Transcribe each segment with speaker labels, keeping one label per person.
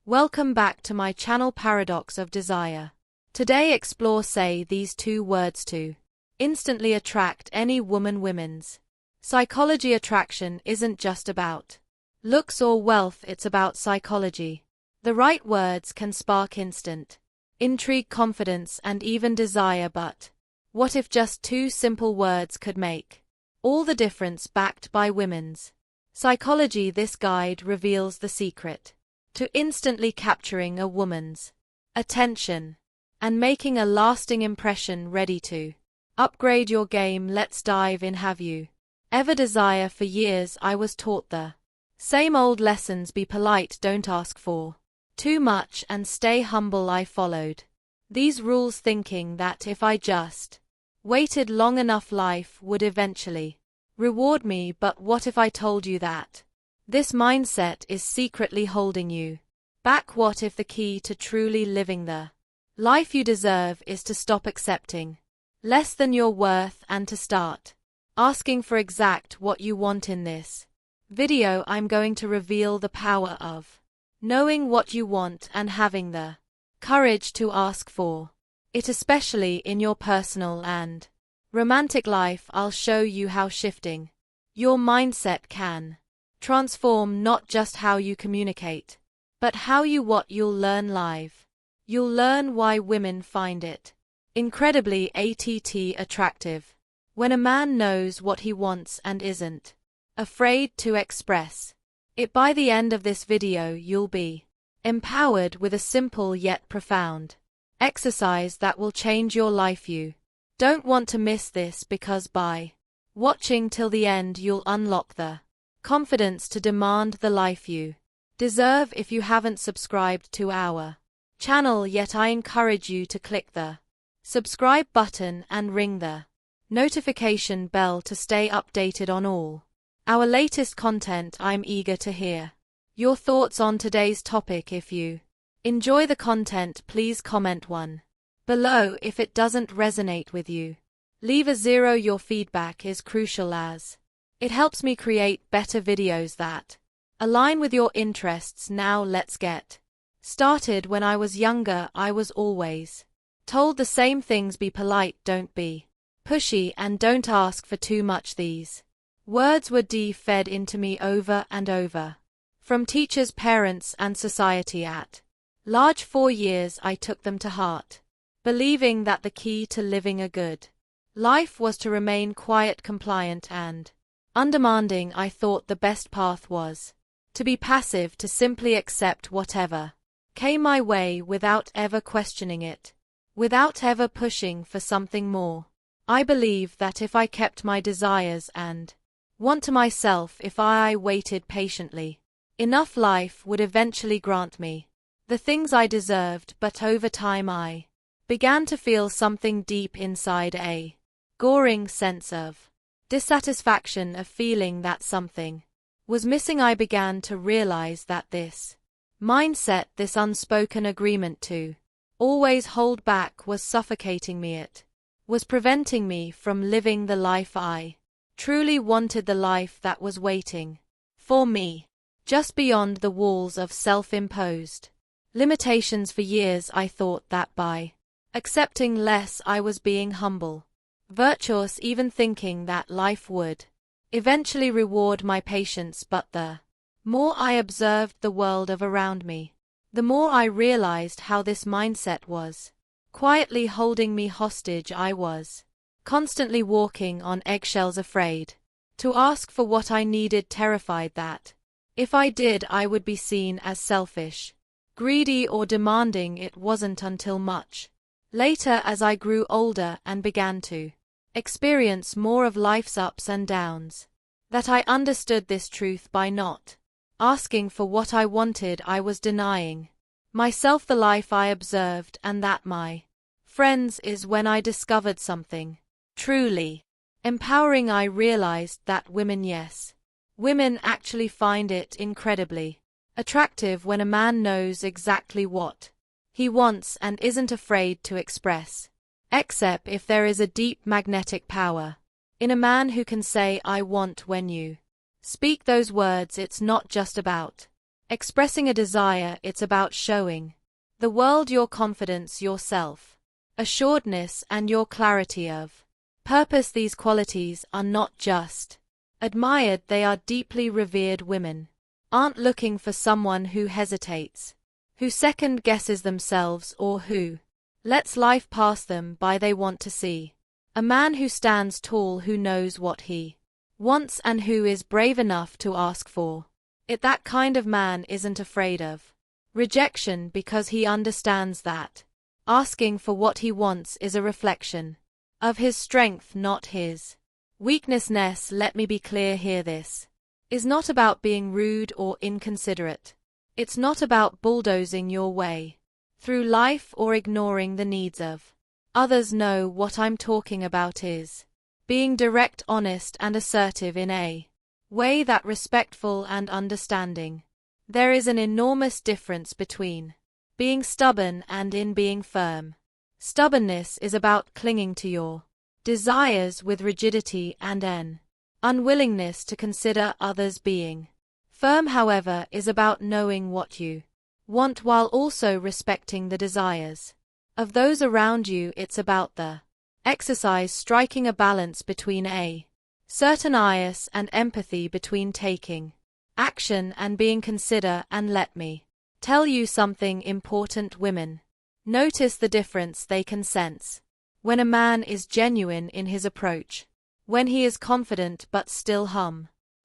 Speaker 1: Welcome back to my channel Paradox of Desire. Today explore say these two words to instantly attract any women's. Psychology. Attraction isn't just about looks or wealth, it's about psychology. The right words can spark instant intrigue, confidence, and even desire, but what if just two simple words could make all the difference? Backed by women's psychology, this guide reveals the secret to instantly capturing a woman's attention and making a lasting impression. Ready to upgrade your game? Let's dive in. Have you ever desired? For years I was taught the same old lessons: be polite, don't ask for too much, and stay humble. I followed these rules thinking that if I just waited long enough, life would eventually reward me. But what if I told you that this mindset is secretly holding you back? What if the key to truly living the life you deserve is to stop accepting less than your worth and to start asking for exact what you want? In this video, I'm going to reveal the power of knowing what you want and having the courage to ask for it, especially in your personal and romantic life. I'll show you how shifting your mindset can transform not just how you communicate, but how you what. You'll learn live. You'll learn why women find it incredibly attractive when a man knows what he wants and isn't afraid to express it. By the end of this video, you'll be empowered with a simple yet profound exercise that will change your life. You don't want to miss this, because by watching till the end, you'll unlock the confidence to demand the life you deserve. If you haven't subscribed to our channel yet, I encourage you to click the subscribe button and ring the notification bell to stay updated on all our latest content. I'm eager to hear your thoughts on today's topic. If you enjoy the content, please comment 1 below. If it doesn't resonate with you, leave a 0. Your feedback is crucial as it helps me create better videos that align with your interests. Now let's get started. When I was younger, I was always told the same things: be polite, don't be pushy, and don't ask for too much. These words were fed into me over and over from teachers, parents, and society at large. For years I took them to heart, believing that the key to living a good life was to remain quiet, compliant, and undemanding. I thought the best path was to be passive, to simply accept whatever came my way without ever questioning it, without ever pushing for something more. I believed that if I kept my desires and want to myself, if I waited patiently enough, life would eventually grant me the things I deserved. But over time I began to feel something deep inside, a goring sense of dissatisfaction, a feeling that something was missing. I began to realize that this mindset, this unspoken agreement to always hold back, was suffocating me. It was preventing me from living the life I truly wanted, the life that was waiting for me just beyond the walls of self-imposed limitations. For years I thought that by accepting less I was being humble, virtuous, even thinking that life would eventually reward my patience. But the more I observed the world around me, the more I realized how this mindset was quietly holding me hostage. I was constantly walking on eggshells, afraid to ask for what I needed, terrified that if I did, I would be seen as selfish, greedy, or demanding. It wasn't until much later, as I grew older and began to experience more of life's ups and downs, that I understood this truth: by not asking for what I wanted, I was denying myself the life I observed. And that, my friends, is when I discovered something truly empowering. I realized that women, yes, women actually find it incredibly attractive when a man knows exactly what he wants and isn't afraid to express. Except if there is a deep magnetic power in a man who can say, I want, when you speak those words. It's not just about Expressing a desire, it's about showing the world your confidence, yourself, assuredness, and your clarity of purpose. These qualities are not just admired, they are deeply revered. Women aren't looking for someone who hesitates, who second guesses themselves, or who lets life pass them by. They want to see a man who stands tall, who knows what he wants, and who is brave enough to ask for it. That kind of man isn't afraid of rejection because he understands that asking for what he wants is a reflection of his strength, not his weakness. Let me be clear here, this is not about being rude or inconsiderate. It's not about bulldozing your way through life or ignoring the needs of others. No, what I'm talking about is being direct, honest, and assertive in a way that respectful and understanding. There is an enormous difference between being stubborn and in being firm. Stubbornness is about clinging to your desires with rigidity and an unwillingness to consider others. Being firm, however, is about knowing what you want while also respecting the desires of those around you. It's about the exercise, striking a balance between a certain bias and empathy, between taking action and being considerate. And let me tell you something important. Women notice the difference. They can sense when a man is genuine in his approach, when he is confident but still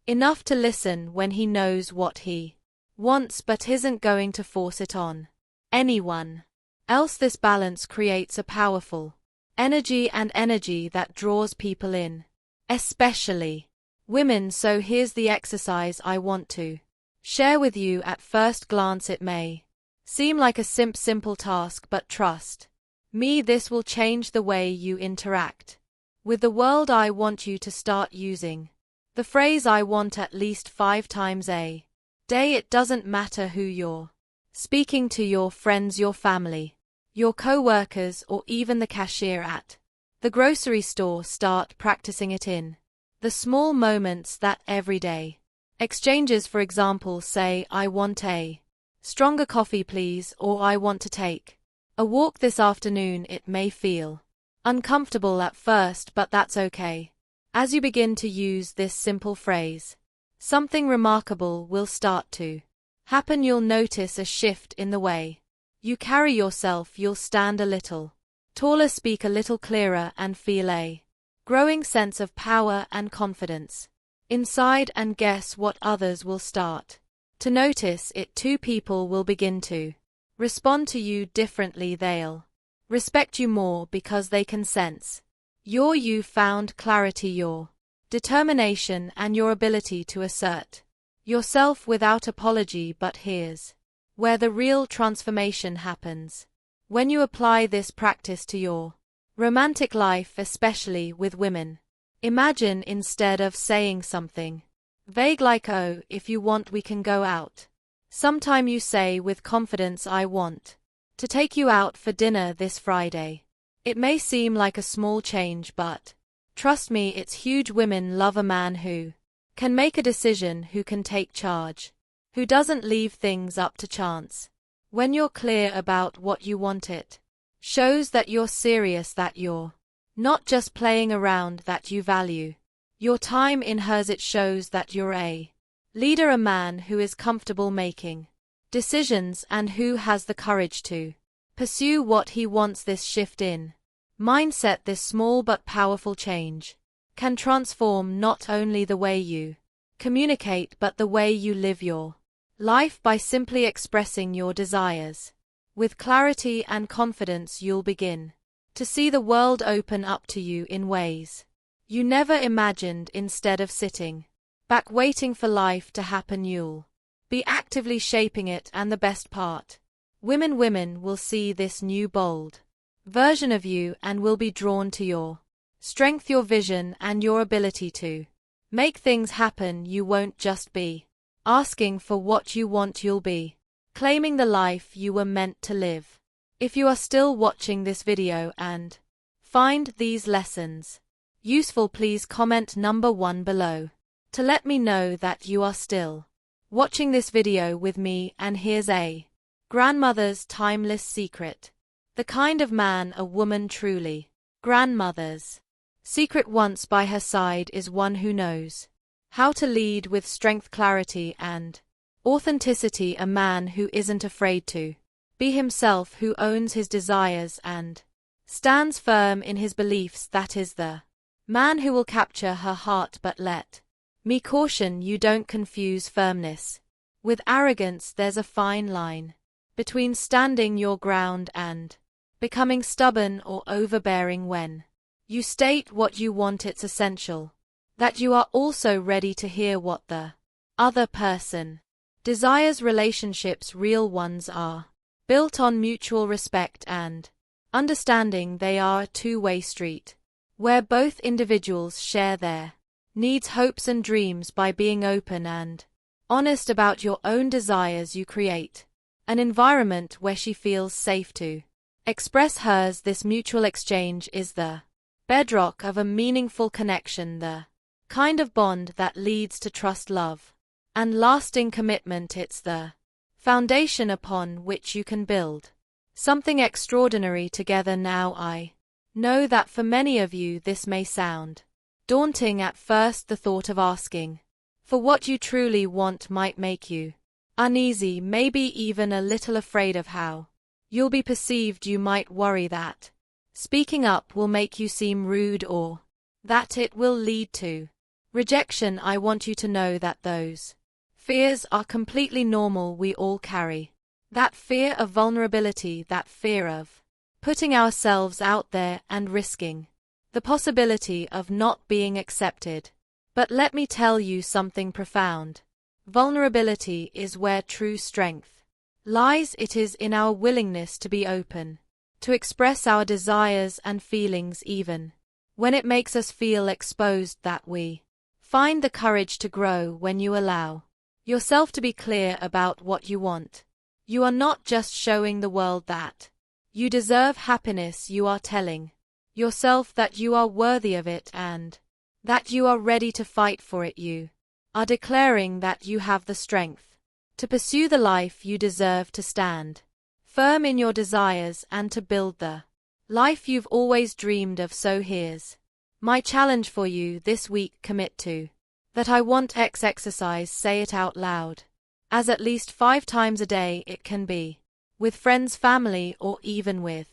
Speaker 1: enough to listen, when he knows what he wants but isn't going to force it on anyone else. This balance creates a powerful energy that draws people in, especially women. So here's the exercise I want to share with you. At first glance it may seem like a simple task, but trust me, this will change the way you interact with the world. I want you to start using the phrase "I want" at least 5 times a day. It doesn't matter who you're speaking to, your friends, your family, your co-workers, or even the cashier at the grocery store. Start practicing it in the small moments, that everyday exchanges. For example, say, "I want a stronger coffee, please," or "I want to take a walk this afternoon." It may feel uncomfortable at first, but that's okay. As you begin to use this simple phrase, something remarkable will start to happen. You'll notice a shift in the way you carry yourself. You'll stand a little taller, speak a little clearer, and feel a growing sense of power and confidence inside. And guess what? Others will start to notice it too. People will begin to respond to you differently. They'll respect you more because they can sense your found clarity, your determination, and your ability to assert yourself without apology. But here's where the real transformation happens. When you apply this practice to your romantic life, especially with women, imagine instead of saying something vague like, "Oh, if you want, we can go out sometime," you say with confidence, "I want to take you out for dinner this Friday." It may seem like a small change, but trust me, it's huge. Women love a man who can make a decision, who can take charge, who doesn't leave things up to chance. When you're clear about what you want, it shows that you're serious, that you're not just playing around, that you value your time in hers. It shows that you're a leader, a man who is comfortable making decisions and who has the courage to pursue what he wants. This shift in mindset, this small but powerful change, can transform not only the way you communicate but the way you live your life. By simply expressing your desires with clarity and confidence, you'll begin to see the world open up to you in ways you never imagined. Instead of sitting back waiting for life to happen, you'll be actively shaping it. And the best part, women will see this new bold version of you and will be drawn to your strength, your vision, and your ability to make things happen. You won't just be asking for what you want, you'll be claiming the life you were meant to live. If you are still watching this video and find these lessons useful, please comment number 1 below to let me know that you are still watching this video with me, and here's a grandmother's timeless secret. The kind of man a woman truly grandmother's secret wants by her side is one who knows how to lead with strength, clarity, and authenticity, a man who isn't afraid to be himself, who owns his desires and stands firm in his beliefs. That is the man who will capture her heart. But let me caution you, don't confuse firmness with arrogance. There's a fine line between standing your ground and becoming stubborn or overbearing. When you state what you want, it's essential that you are also ready to hear what the other person desires. Relationships, real ones, are built on mutual respect and understanding. They are a two-way street where both individuals share their needs, hopes, and dreams. By being open and honest about your own desires, you create an environment where she feels safe to express hers. This mutual exchange is the bedrock of a meaningful connection, the kind of bond that leads to trust, love, and lasting commitment. It's the foundation upon which you can build something extraordinary together. Now, I know that for many of you this may sound daunting at first. The thought of asking for what you truly want might make you uneasy, maybe even a little afraid of how you'll be perceived. You might worry that speaking up will make you seem rude or that it will lead to rejection. I want you to know that those fears are completely normal. We all carry that fear of vulnerability, that fear of putting ourselves out there and risking the possibility of not being accepted. But let me tell you something profound. Vulnerability is where true strength lies. It is in our willingness to be open, to express our desires and feelings even when it makes us feel exposed, that we find the courage to grow. When you allow yourself to be clear about what you want, you are not just showing the world that you deserve happiness, you are telling yourself that you are worthy of it and that you are ready to fight for it. You are declaring that you have the strength to pursue the life you deserve, to stand firm in your desires, and to build the life you've always dreamed of. So here's my challenge for you this week. Commit to that I want X exercise. Say it out loud as at least 5 times a day. It can be with friends, family, or even with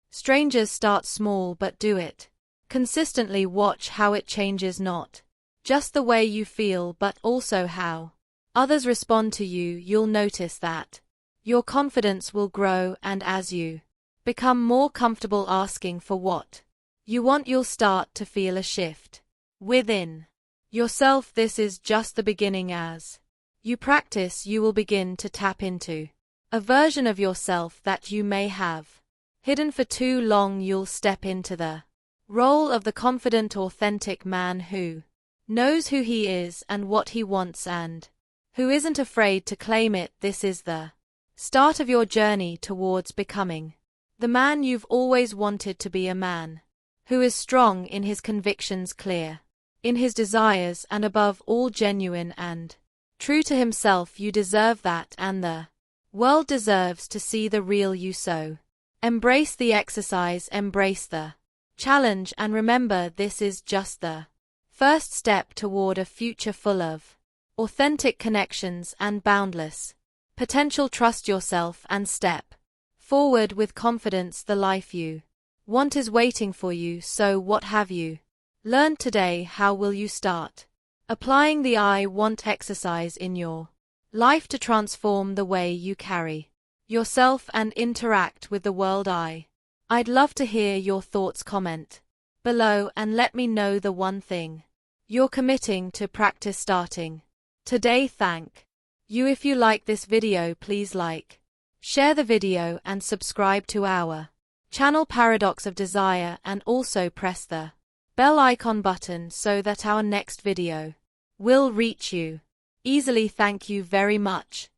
Speaker 1: strangers. Start small but do it consistently. Watch how it changes not just the way you feel but also how others respond to you. You'll notice that your confidence will grow, and as you become more comfortable asking for what you want, you'll start to feel a shift within yourself. This is just the beginning. As you practice, you will begin to tap into a version of yourself that you may have hidden for too long. You'll step into the role of the confident, authentic man who knows who he is and what he wants and who isn't afraid to claim it. This is the start of your journey towards becoming the man you've always wanted to be, a man who is strong in his convictions, clear in his desires, and above all genuine and true to himself. You deserve that, and the world deserves to see the real you. So embrace the exercise, embrace the challenge, and remember, this is just the first step toward a future full of authentic connections and boundless potential. Trust yourself and step forward with confidence. The life you want is waiting for you. So what have you learned today? How will you start applying the I want exercise in your life to transform the way you carry yourself and interact with the world? I'd love to hear your thoughts. Comment below and let me know the one thing you're committing to practice starting today. Thank you. If you like this video, please like, share the video, and subscribe to our channel Paradox of Desire, and also press the bell icon button so that our next video will reach you easily. Thank you very much.